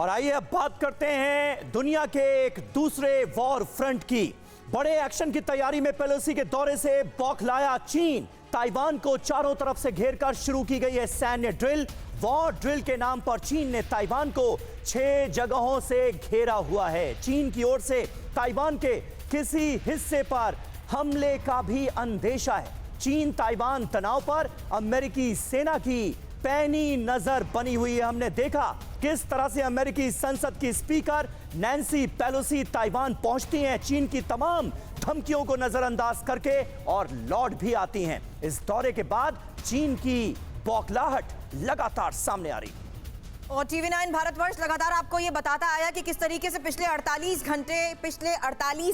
और आइए अब बात करते हैं दुनिया के एक दूसरे वॉर फ्रंट की। बड़े एक्शन की तैयारी में पेलोसी के दौरे से बौखलाया चीन। ताइवान को चारों तरफ से घेरकर शुरू की गई है सैन्य ड्रिल। वॉर ड्रिल के नाम पर चीन ने ताइवान को 6 जगहों से घेरा हुआ है। चीन की ओर से ताइवान के किसी हिस्से पर हमले का भी अंदेशा है। चीन ताइवान तनाव पर अमेरिकी सेना की पैनी नजर बनी हुई है। हमने देखा किस तरह से अमेरिकी संसद की स्पीकर नैन्सी पेलोसी ताइवान पहुंचती हैं, चीन की तमाम धमकियों को नजरअंदाज करके और लौट भी आती हैं। इस दौरे के बाद चीन की बौखलाहट लगातार सामने आ रही है। और TV9 भारतवर्ष लगातार आपको ये बताता आया कि किस तरीके से पिछले 48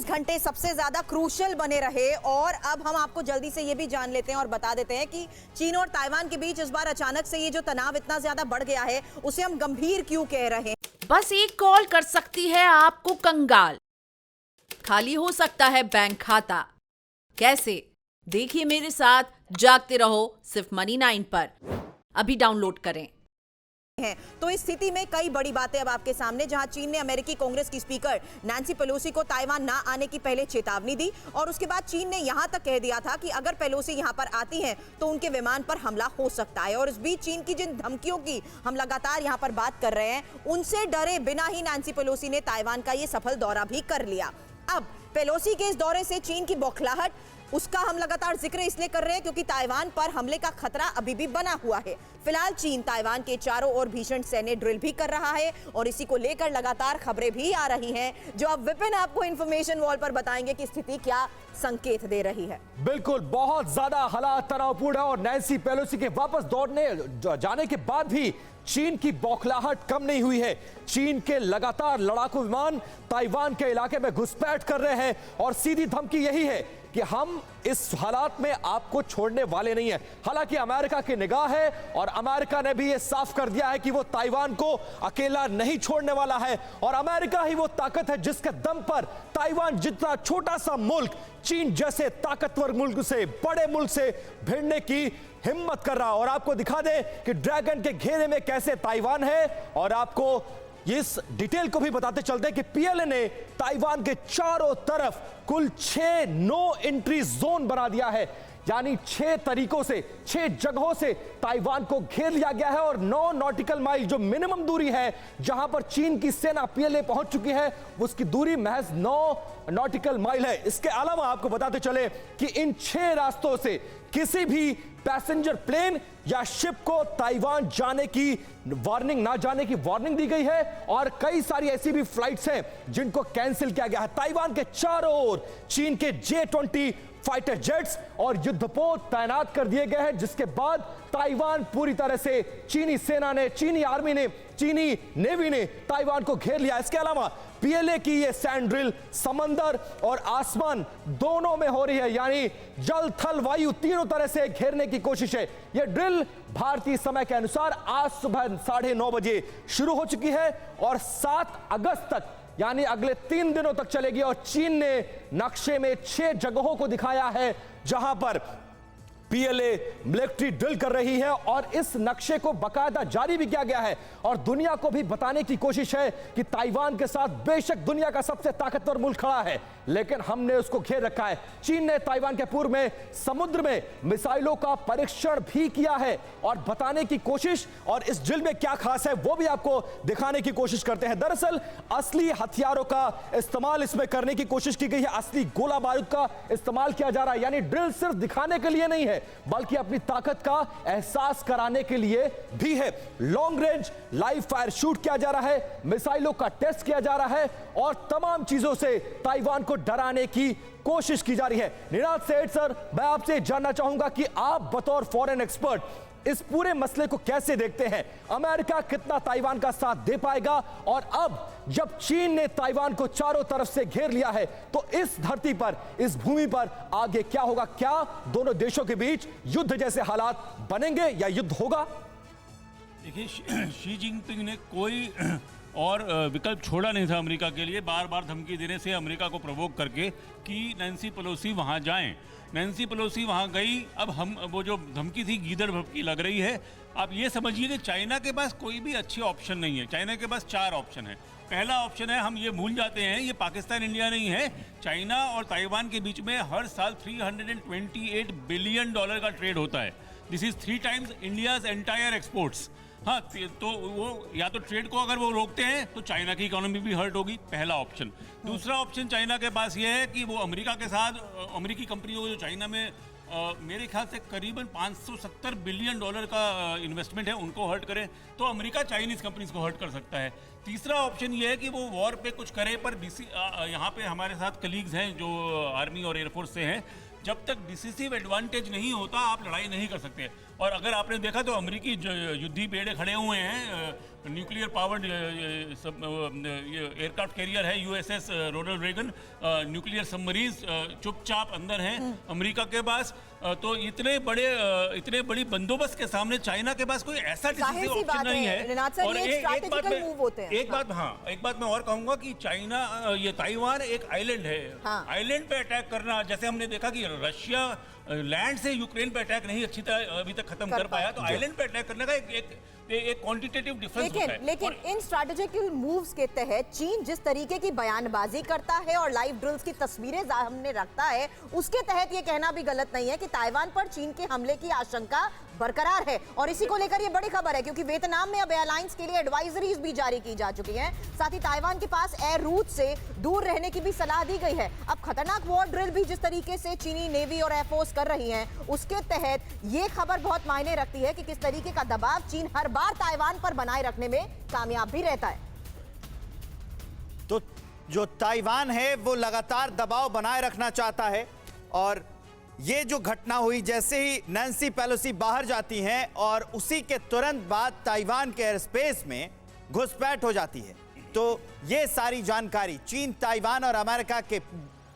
घंटे सबसे ज्यादा क्रूशल बने रहे। और अब हम आपको जल्दी से ये भी जान लेते हैं और बता देते हैं कि चीन और ताइवान के बीच इस बार अचानक से ये जो तनाव इतना ज्यादा बढ़ गया है उसे हम गंभीर क्यों कह रहे हैं। बस एक कॉल कर सकती है आपको कंगाल। खाली हो सकता है बैंक खाता। कैसे? देखिए मेरे साथ, जागते रहो सिर्फ मनी9 पर। अभी डाउनलोड करें। तो इस स्थिति में कई बड़ी बातें अब आपके सामने, जहां चीन ने अमेरिकी कांग्रेस की स्पीकर नैन्सी पेलोसी को ताइवान ना आने की पहले चेतावनी दी और उसके बाद चीन ने यहां तक कह दिया था कि अगर पेलोसी यहां पर आती हैं तो उनके विमान पर हमला हो सकता है। और इस बीच चीन की जिन धमकियों की हम लगातार यहां पर बात कर रहे हैं, उनसे डरे बिना ही नैन्सी पेलोसी ने ताइवान का ये सफल दौरा भी कर लिया। अब पेलोसी के इस दौरे से चीन की बौखलाहट, उसका हम लगातार जिक्र इसलिए कर रहे हैं क्योंकि ताइवान पर हमले का खतरा अभी भी बना हुआ है। फिलहाल चीन ताइवान के चारों ओर भीषण सैन्य ड्रिल भी कर रहा है और इसी को लेकर लगातार खबरें भी आ रही हैं, जो अब विपिन आपको इंफॉर्मेशन वॉल पर बताएंगे कि स्थिति क्या संकेत दे रही है। बिल्कुल, बहुत ज्यादा हालात तनावपूर्ण है और नैन्सी पेलोसी के वापस जाने के बाद भी चीन की बौखलाहट कम नहीं हुई है। चीन के लगातार लड़ाकू विमान ताइवान के इलाके में घुसपैठ कर रहे हैं और सीधी धमकी यही है कि हम इस हालात में आपको छोड़ने वाले नहीं है। हालांकि अमेरिका की निगाह है और अमेरिका ने भी यह साफ कर दिया है कि वो ताइवान को अकेला नहीं छोड़ने वाला है और अमेरिका ही वो ताकत है जिसके दम पर ताइवान जितना छोटा सा मुल्क चीन जैसे ताकतवर मुल्क से, बड़े मुल्क से भिड़ने की हिम्मत कर रहा है। और आपको दिखा दें कि ड्रैगन के घेरे में कैसे ताइवान है और आपको इस डिटेल को भी बताते चलते कि पीएलए ने ताइवान के चारों तरफ कुल 6 नो एंट्री जोन बना दिया है। यानी 6 तरीकों से, 6 जगहों से ताइवान को घेर लिया गया है और 9 नॉटिकल माइल जो मिनिमम दूरी है जहां पर चीन की सेना पीएलए पहुंच चुकी है, उसकी दूरी महज 9 नॉटिकल माइल है। इसके अलावा आपको बताते चले कि इन 6 रास्तों से किसी भी पैसेंजर प्लेन या शिप को ताइवान जाने की वार्निंग, ना जाने की वार्निंग दी गई है और कई सारी ऐसी भी फ्लाइट्स हैं जिनको कैंसिल किया गया है। ताइवान के चारों ओर चीन के J-20 फाइटर जेट्स और युद्धपोत तैनात कर दिए गए हैं, जिसके बाद ताइवान पूरी तरह से चीनी सेना ने, चीनी आर्मी ने, चीनी नेवी ने ताइवान को घेर लिया। इसके अलावा पीएलए की ये सैंड ड्रिल समंदर और आसमान दोनों में हो रही है, यानी जल, थल, वायु तीनों तरह से घेरने की कोशिश है। यह ड्रिल भारतीय समय के अनुसार आज सुबह 9:30 बजे शुरू हो चुकी है और 7 अगस्त तक यानी अगले 3 दिनों तक चलेगी। और चीन ने नक्शे में 6 जगहों को दिखाया है जहां पर पीएलए मिलिट्री ड्रिल कर रही है और इस नक्शे को बाकायदा जारी भी किया गया है और दुनिया को भी बताने की कोशिश है कि ताइवान के साथ बेशक दुनिया का सबसे ताकतवर मुल्क खड़ा है, लेकिन हमने उसको घेर रखा है। चीन ने ताइवान के पूर्व में समुद्र में मिसाइलों का परीक्षण भी किया है और बताने की कोशिश, और इस ड्रिल में क्या खास है वो भी आपको दिखाने की कोशिश करते हैं। दरअसल असली हथियारों का इस्तेमाल इसमें करने की कोशिश की गई है, असली गोला बारूद का इस्तेमाल किया जा रहा है। यानी ड्रिल सिर्फ दिखाने के लिए नहीं है बल्कि अपनी ताकत का एहसास कराने के लिए भी है। Long range live fire shoot किया जा रहा है, मिसाइलों का टेस्ट किया जा रहा है और तमाम चीजों से ताइवान को डराने की कोशिश की जा रही है। निनाद सेठ सर, मैं आपसे जानना चाहूंगा कि आप बतौर फॉरेन एक्सपर्ट इस पूरे मसले को कैसे देखते हैं? अमेरिका कितना ताइवान का साथ दे पाएगा? और अब जब चीन ने ताइवान को चारों तरफ से घेर लिया है तो इस धरती पर, इस भूमि पर आगे क्या होगा? क्या दोनों देशों के बीच युद्ध जैसे हालात बनेंगे या युद्ध होगा? देखिए, शी जिनपिंग ने कोई और विकल्प छोड़ा नहीं था अमेरिका के लिए, बार बार धमकी देने से अमेरिका को प्रवोक करके कि नैन्सी पेलोसी वहाँ जाएं। नैन्सी पेलोसी वहाँ गई, अब हम वो जो धमकी थी गीदड़ भभकी लग रही है। आप ये समझिए कि चाइना के पास कोई भी अच्छे ऑप्शन नहीं है। चाइना के पास 4 ऑप्शन है। पहला ऑप्शन है, हम ये भूल जाते हैं ये पाकिस्तान इंडिया नहीं है, चाइना और ताइवान के बीच में हर साल $328 बिलियन का ट्रेड होता है। This is 3 times India's entire exports. हाँ, तो वो या तो ट्रेड को अगर वो रोकते हैं तो चाइना की इकोनॉमी भी हर्ट होगी, पहला ऑप्शन। दूसरा ऑप्शन चाइना के पास ये है कि वो अमेरिका के साथ, अमेरिकी कंपनियों को जो चाइना में मेरे ख्याल से करीबन $570 बिलियन का इन्वेस्टमेंट है, उनको हर्ट करे तो अमेरिका चाइनीज कंपनीज को हर्ट कर सकता है। तीसरा ऑप्शन ये है कि वो वॉर पे कुछ करे, पर यहाँ पे हमारे साथ कलीग्स हैं जो आर्मी और एयरफोर्स से हैं, जब तक डिसिसिव एडवांटेज नहीं होता आप लड़ाई नहीं कर सकते। और अगर आपने देखा तो अमेरिकी युद्धि बेड़े खड़े हुए हैं, न्यूक्लियर पावर्ड एयरक्राफ्ट कैरियर है USS Ronald Reagan, nuclear submarines चुपचाप अंदर हैं अमेरिका के पास। तो इतने बड़ी बंदोबस्त के सामने चाइना के पास कोई ऐसा डिसिसिव ऑप्शन नहीं है। और एक बात मैं और कहूंगा कि चाइना, ये ताइवान एक आइलैंड है। आइलैंड पे अटैक करना, जैसे हमने देखा कि रशिया लैंड से यूक्रेन पे अटैक नहीं अच्छी तरह अभी तक खत्म कर पाया, तो आइलैंड पे अटैक करने का एक क्वांटिटेटिव डिफरेंस होता है। लेकिन इन स्ट्रैटेजिकल मूव्स के तहत चीन जिस तरीके की बयानबाजी करता है और लाइव ड्रिल्स की तस्वीरें सामने रखता है, उसके तहत ये कहना भी गलत नहीं है कि ताइवान पर चीन के हमले की आशंका बरकरार है। और इसी को लेकर ये बड़ी खबर है क्योंकि वियतनाम में अब एयरलाइंस के लिए एडवाइजरीज भी जारी की जा चुकी हैं। साथ ही ताइवान के पास एयर रूट से दूर रहने की भी सलाह दी गई है। अब खतरनाक वॉर ड्रिल भी जिस तरीके से चीनी नेवी और एयरफोर्स कर रही हैं, उसके तहत ये खबर बहुत मायने रखती है कि किस तरीके का दबाव चीन हर बार ताइवान पर बनाए रखने में कामयाब भी रहता है। तो जो ताइवान है वो लगातार दबाव बनाए रखना चाहता है, और ये जो घटना हुई, जैसे ही नैन्सी पेलोसी बाहर जाती हैं और उसी के तुरंत बाद ताइवान के एयर स्पेस में घुसपैठ हो जाती है, तो ये सारी जानकारी चीन, ताइवान और अमेरिका के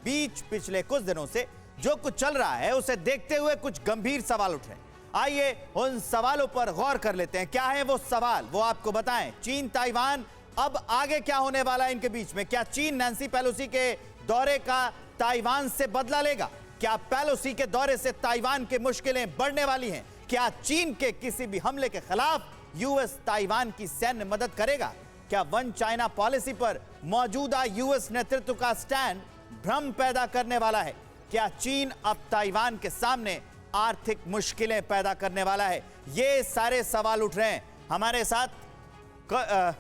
बीच पिछले कुछ दिनों से जो कुछ चल रहा है उसे देखते हुए कुछ गंभीर सवाल उठ रहे हैं। आइए उन सवालों पर गौर कर लेते हैं। क्या है वो सवाल, वो आपको बताएं। चीन, ताइवान, अब आगे क्या होने वाला है इनके बीच में? क्या चीन नैन्सी पेलोसी के दौरे का ताइवान से बदला लेगा? क्या पेलोसी के दौरे से ताइवान की मुश्किलें बढ़ने वाली हैं? क्या चीन के किसी भी हमले के खिलाफ यूएस ताइवान की सैन्य मदद करेगा? क्या वन चाइना पॉलिसी पर मौजूदा यूएस नेतृत्व का स्टैंड भ्रम पैदा करने वाला है? क्या चीन अब ताइवान के सामने आर्थिक मुश्किलें पैदा करने वाला है? ये सारे सवाल उठ रहे हैं। हमारे साथ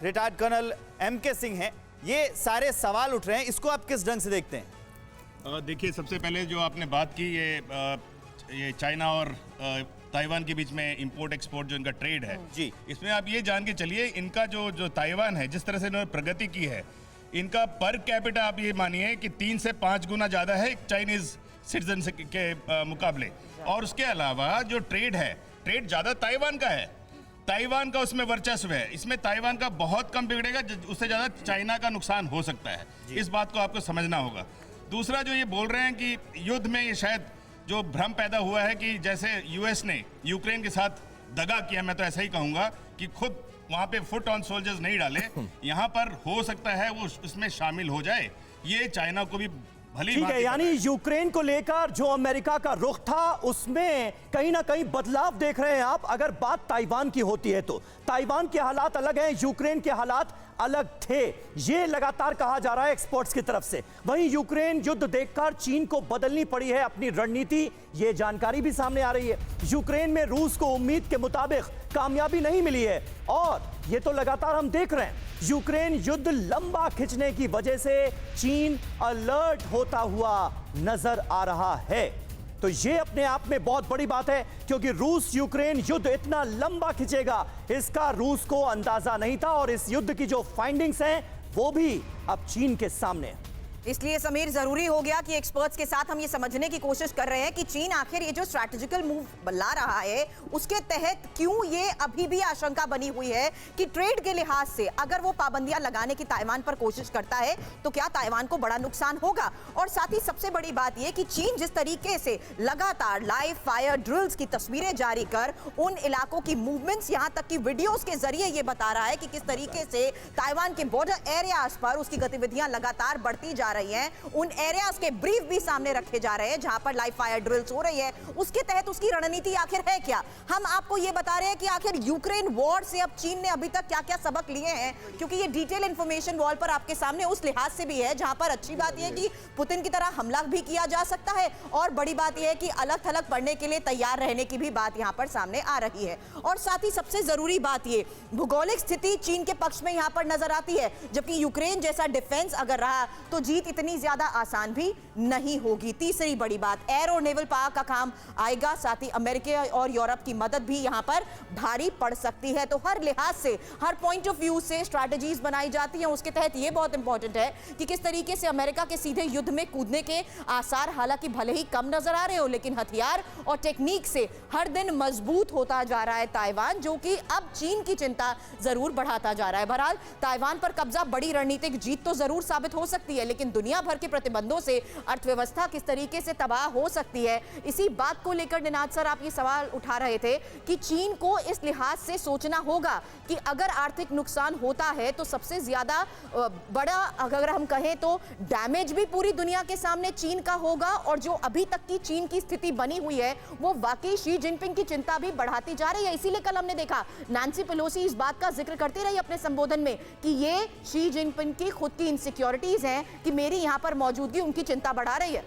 रिटायर्ड कर्नल MK सिंह हैं। ये सारे सवाल उठ रहे हैं, इसको आप किस ढंग से देखते हैं? देखिए, सबसे पहले जो आपने बात की, ये चाइना और ताइवान के बीच में इंपोर्ट एक्सपोर्ट जो इनका ट्रेड है जी, इसमें आप ये जान के चलिए, इनका जो ताइवान है, जिस तरह से इन्होंने प्रगति की है, इनका पर कैपिटा आप ये मानिए कि 3 से 5 गुना ज़्यादा है चाइनीज सिटीजन के मुकाबले। और उसके अलावा जो ट्रेड है, ट्रेड ज़्यादा ताइवान का है, ताइवान का उसमें वर्चस्व है। इसमें ताइवान का बहुत कम बिगड़ेगा, उससे ज़्यादा चाइना का नुकसान हो सकता है। इस बात को आपको समझना होगा। दूसरा, जो ये बोल रहे हैं कि युद्ध में ये शायद जो भ्रम पैदा हुआ है कि जैसे यूएस ने यूक्रेन के साथ दगा किया, मैं तो ऐसा ही कहूँगा कि खुद वहाँ पे फुट ऑन सोल्जर्स नहीं डाले, यहाँ पर हो सकता है वो उसमें शामिल हो जाए। ये चाइना को भी भली ठीक है, यानी यूक्रेन को लेकर जो अमेरिका का रुख था उसमें कहीं ना कहीं बदलाव देख रहे हैं आप। अगर बात ताइवान की होती है तो ताइवान के हालात अलग हैं, यूक्रेन के हालात अलग थे, ये लगातार कहा जा रहा है एक्सपर्ट्स की तरफ से। वहीं यूक्रेन युद्ध देखकर चीन को बदलनी पड़ी है अपनी रणनीति, ये जानकारी भी सामने आ रही है। यूक्रेन में रूस को उम्मीद के मुताबिक कामयाबी नहीं मिली है, और ये तो लगातार हम देख रहे हैं। यूक्रेन युद्ध लंबा खिंचने की वजह से चीन अलर्ट होता हुआ नजर आ रहा है। तो ये अपने आप में बहुत बड़ी बात है, क्योंकि रूस यूक्रेन युद्ध इतना लंबा खिंचेगा इसका रूस को अंदाजा नहीं था, और इस युद्ध की जो फाइंडिंग्स हैं वो भी अब चीन के सामने। इसलिए समीर जरूरी हो गया कि एक्सपर्ट्स के साथ हम ये समझने की कोशिश कर रहे हैं कि चीन आखिर ये जो स्ट्रैटेजिकल मूव ला रहा है उसके तहत क्यों ये अभी भी आशंका बनी हुई है कि ट्रेड के लिहाज से अगर वो पाबंदियां लगाने की ताइवान पर कोशिश करता है तो क्या ताइवान को बड़ा नुकसान होगा। और साथ ही सबसे बड़ी बात ये कि चीन जिस तरीके से लगातार लाइव फायर ड्रिल्स की तस्वीरें जारी कर उन इलाकों की मूवमेंट्स, यहां तक कि वीडियोस के जरिए ये बता रहा है कि किस तरीके से ताइवान के बॉर्डर एरियाज पर उसकी गतिविधियां लगातार बढ़ती जा रही हैं, उन एरियाज के ब्रीफ भी सामने रखे जा रहे हैं जहां पर लाइव फायर ड्रिल्स हो रही है। उसके तहत उसकी रणनीति आखिर है क्या, हम आपको यह बता रहे हैं कि आखिर यूक्रेन वॉर से अब चीन ने अभी तक क्या क्या सबक लिए हैं, क्योंकि ये डिटेल इंफॉर्मेशन वॉल पर आपके सामने उस लिहाज से भी है जहां पर अच्छी बात यह है कि पुतिन की तरह हमला भी किया जा सकता है और बड़ी बात यह है कि अलग थलग पड़ने के लिए तैयार रहने की भी बात यहां पर सामने आ रही है। और साथ ही सबसे जरूरी बात ये भौगोलिक स्थिति चीन के पक्ष में यहां पर नजर आती है, जबकि यूक्रेन जैसा डिफेंस अगर रहा तो जीत इतनी ज्यादा आसान भी नहीं होगी। तीसरी बड़ी बात एयर और नेवल पावर का काम आएगा, साथ ही अमेरिका और यूरोप की मदद भी यहां पर भारी पड़ सकती है। तो हर लिहाज से, हर पॉइंट ऑफ व्यू से स्ट्रैटेजीज बनाई जाती हैं। उसके तहत यह बहुत इंपॉर्टेंट है कि किस तरीके से अमेरिका के सीधे युद्ध में कूदने के आसार हालांकि भले ही कम नजर आ रहे हो, लेकिन हथियार और टेक्निक से हर दिन मजबूत होता जा रहा है ताइवान, जो कि अब चीन की चिंता जरूर बढ़ाता जा रहा है। बहरहाल ताइवान पर कब्जा बड़ी रणनीतिक जीत तो जरूर साबित हो सकती है, लेकिन दुनिया भर के प्रतिबंधों से अर्थव्यवस्था किस तरीके से तबाह हो सकती है, इसी बात को लेकर निनाद सर आप ये सवाल उठा रहे थे कि चीन को इस लिहाज से सोचना होगा कि अगर आर्थिक नुकसान होता है तो सबसे ज्यादा बड़ा अगर हम कहें तो डैमेज भी पूरी दुनिया के सामने चीन का होगा, और जो अभी तक की चीन की स्थिति बनी हुई है वो वाकई शी जिनपिंग की चिंता भी बढ़ाती जा रही है। इसीलिए कल हमने देखा नैंसी पेलोसी इस बात का जिक्र करती रही अपने संबोधन में कि ये शी जिनपिंग की खुद की इनसिक्योरिटीज हैं कि मेरी यहां पर मौजूदगी उनकी चिंता बढ़ा रही है।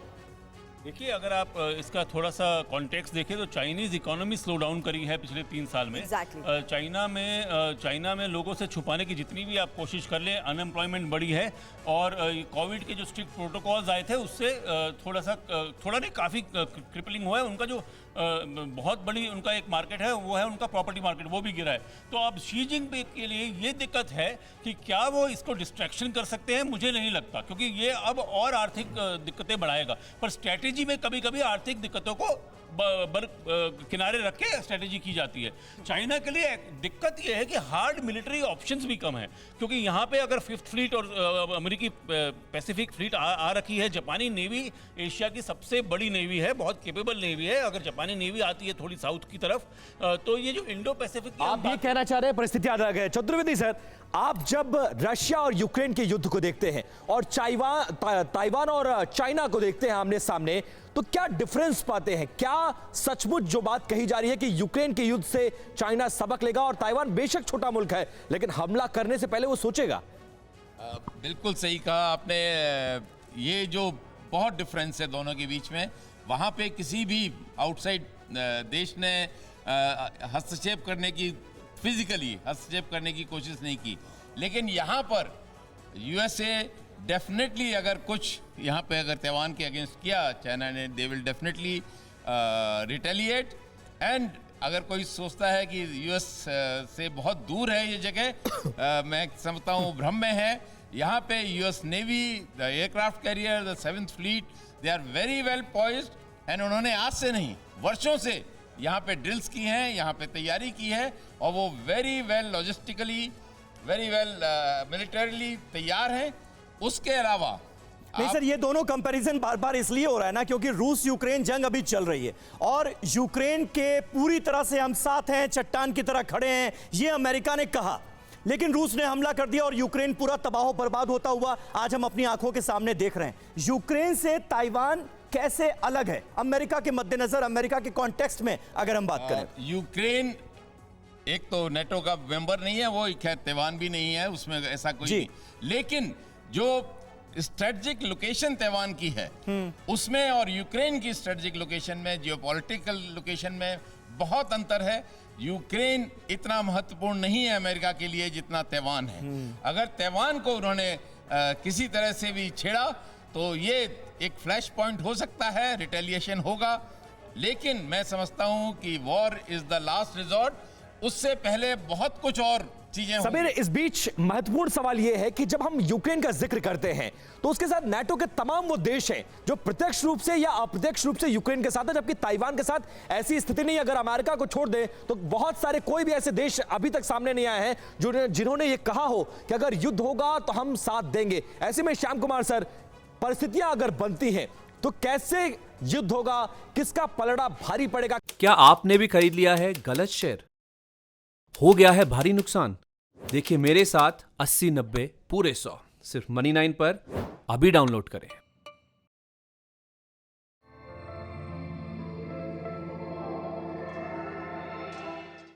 देखिए, अगर आप इसका थोड़ा सा कॉन्टेक्स्ट देखें तो चाइनीज इकोनॉमी स्लो डाउन करी है पिछले 3 साल में। Exactly. चाइना में लोगों से छुपाने की जितनी भी आप कोशिश कर लें, अनएम्प्लॉयमेंट बढ़ी है और कोविड के जो स्ट्रिक्ट प्रोटोकॉल्स आए थे उससे थोड़ा नहीं काफ़ी क्रिपलिंग हुआ है। उनका जो बहुत बड़ी उनका एक मार्केट है वो है उनका प्रॉपर्टी मार्केट, वो भी गिरा है। तो अब शी जिनपिंग के लिए ये दिक्कत है कि क्या वो इसको डिस्ट्रैक्शन कर सकते हैं, मुझे नहीं लगता, क्योंकि ये अब और आर्थिक दिक्कतें बढ़ाएगा। पर स्ट्रैटेजी में कभी कभी आर्थिक दिक्कतों को किनारे रख के स्ट्रेटेजी की जाती है। चाइना के लिए दिक्कत यह है कि हार्ड मिलिट्री ऑप्शंस भी कम है, क्योंकि यहाँ पे अगर 5th फ्लीट और अमेरिकी पैसिफिक फ्लीट आ रखी है। जापानी नेवी एशिया की सबसे बड़ी नेवी है, बहुत कैपेबल नेवी है। अगर जापानी नेवी आती है थोड़ी साउथ की तरफ तो ये जो इंडो पैसिफिक आप ये कहना चाह रहे हैं परिस्थिति अलग है। चतुर्वेदी सर, आप जब रशिया और यूक्रेन के युद्ध को देखते हैं और ताइवान और चाइना को देखते हैं आमने सामने, तो क्या डिफरेंस पाते हैं? क्या सचमुच जो बात कही जा रही है कि यूक्रेन के युद्ध से चाइना सबक लेगा और ताइवान बेशक छोटा मुल्क है लेकिन हमला करने से पहले वो सोचेगा? बिल्कुल सही कहा आपने। ये जो बहुत डिफरेंस है दोनों के बीच में, वहाँ पे किसी भी आउटसाइड देश ने हस्तक्षेप करने की, फिजिकली हस्तक्षेप करने की कोशिश नहीं की, लेकिन यहाँ पर यूएसए डेफिनेटली अगर कुछ यहाँ पे अगर ताइवान के अगेंस्ट किया चाइना ने, they will definitely retaliate. And अगर कोई सोचता है कि यूएस से बहुत दूर है ये जगह, मैं समझता हूँ भ्रम में है। यहाँ पे US navy, the aircraft carrier, the 7th fleet, they are very well poised and उन्होंने आज से नहीं वर्षों से यहाँ पे ड्रिल्स की हैं, यहाँ पे तैयारी की है और वो very well logistically, very well militarily तैयार हैं। उसके अलावा नहीं सर, ये दोनों कंपैरिजन बार बार इसलिए हो रहा है ना क्योंकि रूस यूक्रेन जंग अभी चल रही है और यूक्रेन के पूरी तरह से हम साथ हैं, चट्टान की तरह खड़े हैं, ये अमेरिका ने कहा, लेकिन रूस ने हमला कर दिया और यूक्रेन पूरा तबाह बर्बाद होता हुआ आज हम अपनी आंखों के सामने देख रहे हैं। यूक्रेन से ताइवान कैसे अलग है अमेरिका के मद्देनजर, अमेरिका के कॉन्टेक्स्ट में अगर हम बात करें? यूक्रेन एक तो नेटो का मेंबर नहीं है, वो खैर ताइवान भी नहीं है, उसमें ऐसा कोई नहीं, लेकिन जो स्ट्रेटजिक लोकेशन ताइवान की है उसमें और यूक्रेन की स्ट्रेटजिक लोकेशन में, जियोपॉलिटिकल लोकेशन में बहुत अंतर है। यूक्रेन इतना महत्वपूर्ण नहीं है अमेरिका के लिए जितना ताइवान है। अगर ताइवान को उन्होंने किसी तरह से भी छेड़ा तो ये एक फ्लैश पॉइंट हो सकता है, रिटेलिएशन होगा, लेकिन मैं समझता हूं कि war is the last resort. उससे पहले बहुत कुछ और चीजें सबेर, इस बीच महत्वपूर्ण सवाल यह है कि जब हम यूक्रेन का जिक्र करते हैं तो उसके साथ नाटो के तमाम वो देश हैं जो प्रत्यक्ष रूप से या अप्रत्यक्ष रूप से यूक्रेन के साथ है, जबकि ताइवान के साथ ऐसी स्थिति नहीं। अगर अमेरिका को छोड़ दें तो बहुत सारे कोई भी ऐसे देश अभी तक सामने नहीं आए हैं जिन्होंने ये कहा हो कि अगर युद्ध होगा तो हम साथ देंगे। ऐसे में श्याम कुमार सर, परिस्थितियां अगर बनती हैं तो कैसे युद्ध होगा, किसका पलड़ा भारी पड़ेगा? क्या आपने भी खरीद लिया है गलत शेयर? हो गया है भारी नुकसान? देखिए मेरे साथ 80-90 पूरे 100 सिर्फ Money9 पर अभी डाउनलोड करें।